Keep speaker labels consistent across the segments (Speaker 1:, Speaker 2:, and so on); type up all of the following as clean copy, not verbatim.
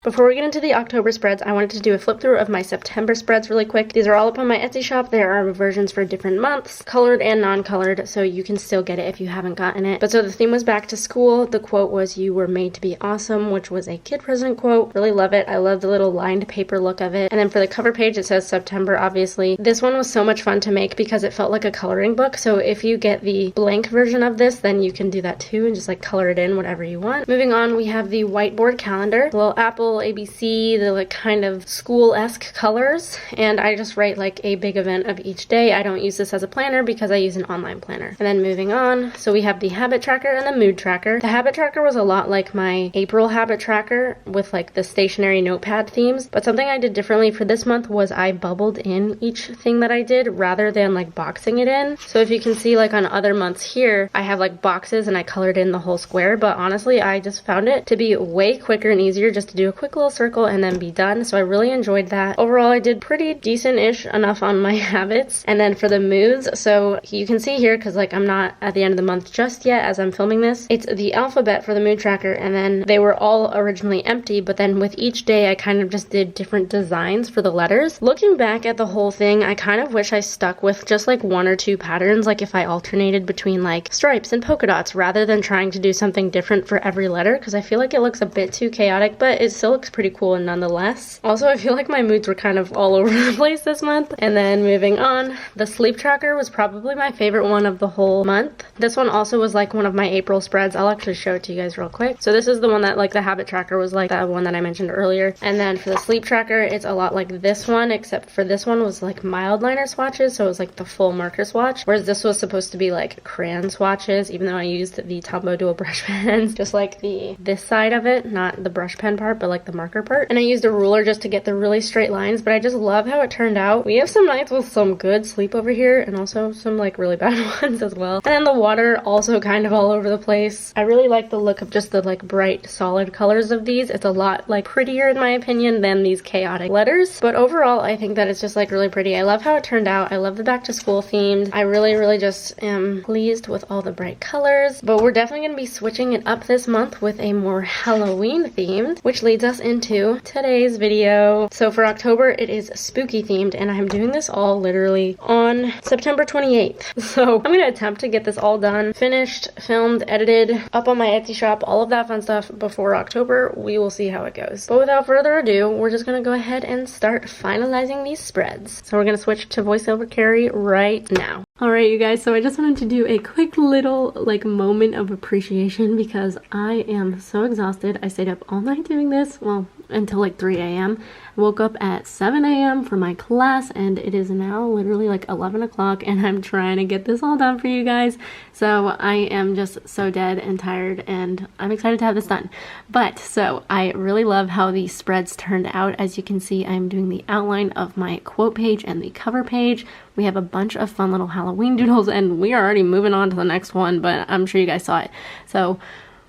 Speaker 1: Before we get into the October spreads, I wanted to do a flip through of my September spreads really quick. These are all up on my Etsy shop. There are versions for different months, colored and non-colored, so you can still get it if you haven't gotten it. But so the theme was back to school. The quote was, "You were made to be awesome," which was a Kid President quote. Really love it. I love the little lined paper look of it. And then for the cover page, it says September, obviously. This one was so much fun to make because it felt like a coloring book. So if you get the blank version of this, then you can do that too and just like color it in whatever you want. Moving on, we have the Whiteboard Calendar. The little apple, ABC, the like kind of school-esque colors, and I just write like a big event of each day. I don't use this as a planner because I use an online planner. And then moving on, so we have the habit tracker and the mood tracker. The habit tracker was a lot like my April habit tracker with like the stationary notepad themes, but something I did differently for this month was I bubbled in each thing that I did rather than like boxing it in. So if you can see, like on other months here, I have like boxes and I colored in the whole square, but honestly I just found it to be way quicker and easier just to do a quick little circle and then be done. So I really enjoyed that. Overall, I did pretty decent-ish enough on my habits. And then for the moods, so you can see here, because like I'm not at the end of the month just yet as I'm filming this, it's the alphabet for the mood tracker, and then they were all originally empty, but then with each day I kind of just did different designs for the letters. Looking back at the whole thing, I kind of wish I stuck with just like one or two patterns, like if I alternated between like stripes and polka dots rather than trying to do something different for every letter, because I feel like it looks a bit too chaotic, but it still looks pretty cool nonetheless. Also, I feel like my moods were kind of all over the place this month. And then moving on, the sleep tracker was probably my favorite one of the whole month. This one also was like one of my April spreads. I'll actually show it to you guys real quick. So this is the one that like the habit tracker was like that one that I mentioned earlier. And then for the sleep tracker, it's a lot like this one, except for this one was like mild liner swatches, so it was like the full marker swatch, whereas this was supposed to be like crayon swatches, even though I used the Tombow dual brush pens, just like this side of it, not the brush pen part, but like the marker part. And I used a ruler just to get the really straight lines, but I just love how it turned out. We have some nights with some good sleep over here and also some like really bad ones as well. And then the water also kind of all over the place. I really like the look of just the like bright solid colors of these. It's a lot like prettier in my opinion than these chaotic letters, but overall I think that it's just like really pretty. I love how it turned out. I love the back to school themed. I really just am pleased with all the bright colors, but we're definitely going to be switching it up this month with a more Halloween themed, which leads us into today's video. So for October, it is spooky themed, and I'm doing this all literally on September 28th. So I'm gonna attempt to get this all done, finished, filmed, edited, up on my Etsy shop, all of that fun stuff before October. We will see how it goes. But without further ado, we're just gonna go ahead and start finalizing these spreads. So we're gonna switch to voiceover Carrie right now. Alright you guys, so I just wanted to do a quick little like moment of appreciation because I am so exhausted. I stayed up all night doing this, well, until like 3 a.m. I woke up at 7 a.m. for my class, and it is now literally like 11 o'clock, and I'm trying to get this all done for you guys. So I am just so dead and tired, and I'm excited to have this done. But so I really love how the spreads turned out. As you can see, I'm doing the outline of my quote page and the cover page. We have a bunch of fun little Halloween doodles, and we are already moving on to the next one, but I'm sure you guys saw it. So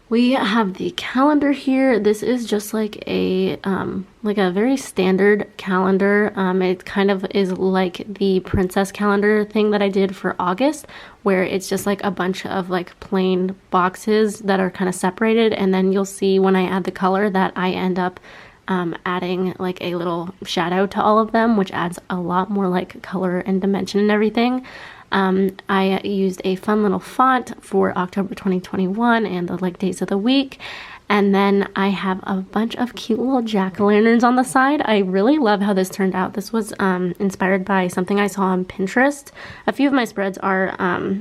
Speaker 1: we have the calendar here. This is just like a very standard calendar. It kind of is like the princess calendar thing that I did for August, where it's just like a bunch of like plain boxes that are kind of separated, and then you'll see when I add the color that I end up adding like a little shadow to all of them, which adds a lot more like color and dimension and everything. I used a fun little font for October 2021 and the like days of the week. And then I have a bunch of cute little jack-o'-lanterns on the side. I really love how this turned out. This was inspired by something I saw on Pinterest. A few of my spreads are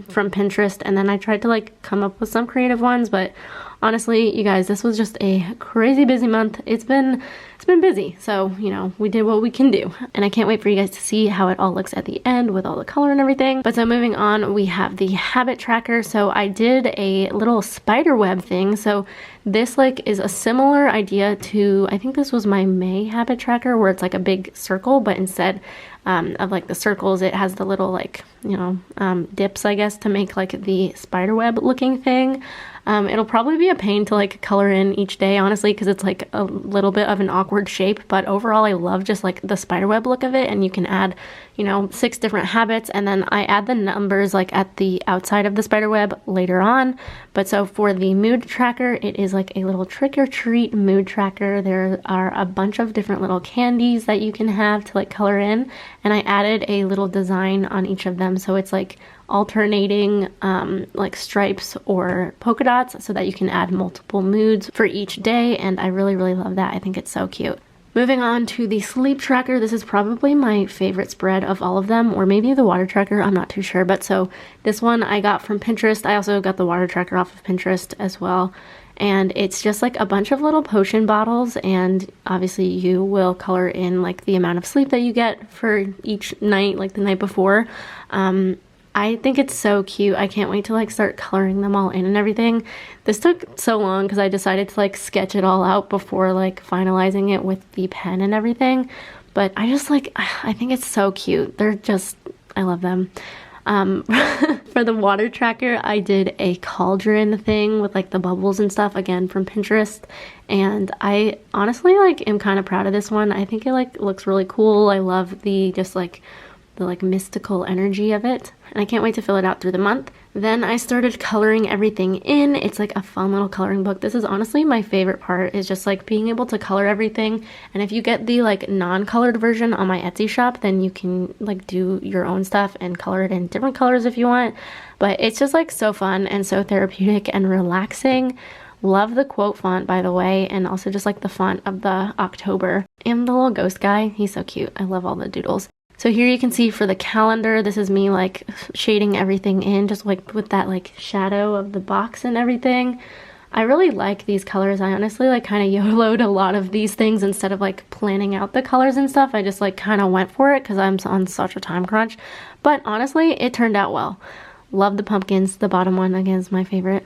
Speaker 1: from Pinterest, and then I tried to like come up with some creative ones, but honestly, you guys, this was just a crazy busy month. It's been busy, so you know, we did what we can do, and I can't wait for you guys to see how it all looks at the end with all the color and everything. But so moving on, we have the habit tracker. So I did a little spider web thing. So this like is a similar idea to, I think this was my May habit tracker, where it's like a big circle, but instead of like the circles, it has the little like, you know, dips, I guess, to make like the spider web looking thing. It'll probably be a pain to like color in each day, honestly, because it's like a little bit of an awkward shape, but overall I love just like the spiderweb look of it. And you can add, you know, 6 different habits, and then I add the numbers like at the outside of the spiderweb later on. But so for the mood tracker, it is like a little trick or treat mood tracker. There are a bunch of different little candies that you can have to like color in, and I added a little design on each of them, so it's like alternating like stripes or polka dots so that you can add multiple moods for each day, and I really love that. I think it's so cute. Moving on to the sleep tracker, this is probably my favorite spread of all of them, or maybe the water tracker, I'm not too sure. But so this one I got from Pinterest. I also got the water tracker off of Pinterest as well. And it's just like a bunch of little potion bottles, and obviously you will color in like the amount of sleep that you get for each night, like the night before. I think it's so cute. I can't wait to like start coloring them all in and everything. This took so long because I decided to like sketch it all out before like finalizing it with the pen and everything. But I just like, I think it's so cute. They're just, I love them. For the water tracker, I did a cauldron thing with like the bubbles and stuff, again from Pinterest, and I honestly like am kind of proud of this one. I think it like looks really cool. I love the just like the like mystical energy of it, and I can't wait to fill it out through the month. Then I started coloring everything in. It's like a fun little coloring book. This is honestly my favorite part, is just like being able to color everything. And if you get the like non-colored version on my Etsy shop, then you can like do your own stuff and color it in different colors if you want. But it's just like so fun and so therapeutic and relaxing. Love the quote font, by the way, and also just like the font of the October. And the little ghost guy, he's so cute. I love all the doodles. So here you can see for the calendar, this is me like shading everything in, just like with that like shadow of the box and everything. I really like these colors. I honestly like kind of YOLO'd a lot of these things instead of like planning out the colors and stuff. I just like kind of went for it because I'm on such a time crunch. But honestly, it turned out well. Love the pumpkins. The bottom one again is my favorite.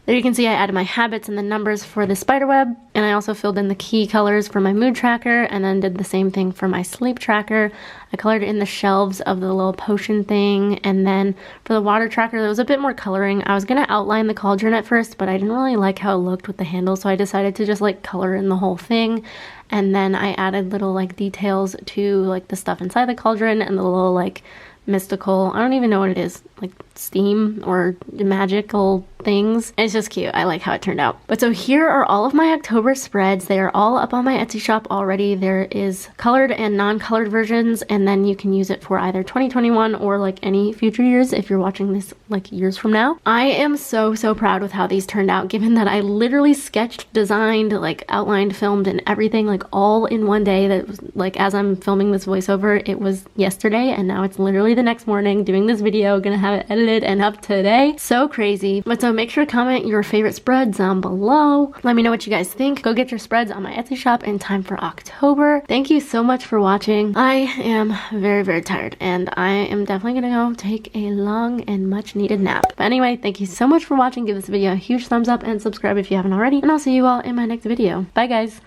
Speaker 1: There you can see I added my habits and the numbers for the spiderweb, and I also filled in the key colors for my mood tracker, and then did the same thing for my sleep tracker. I colored in the shelves of the little potion thing, and then for the water tracker there was a bit more coloring. I was going to outline the cauldron at first, but I didn't really like how it looked with the handle, so I decided to just like color in the whole thing. And then I added little like details to like the stuff inside the cauldron and the little like mystical, I don't even know what it is, like steam or magical things. It's just cute. I like how it turned out. But so here are all of my October spreads. They are all up on my Etsy shop already. There is colored and non-colored versions, and then you can use it for either 2021 or like any future years if you're watching this like years from now. I am so proud with how these turned out, given that I literally sketched, designed, like outlined, filmed, and everything like all in one day. That was like, as I'm filming this voiceover, it was yesterday, and now it's literally the next morning doing this video, gonna have it edited and up today. So crazy. But so make sure to comment your favorite spreads down below. Let me know what you guys think. Go get your spreads on my Etsy shop in time for October. Thank you so much for watching. I am very tired, and I am definitely gonna go take a long and much needed nap. But anyway, thank you so much for watching. Give this video a huge thumbs up and subscribe if you haven't already, and I'll see you all in my next video. Bye guys.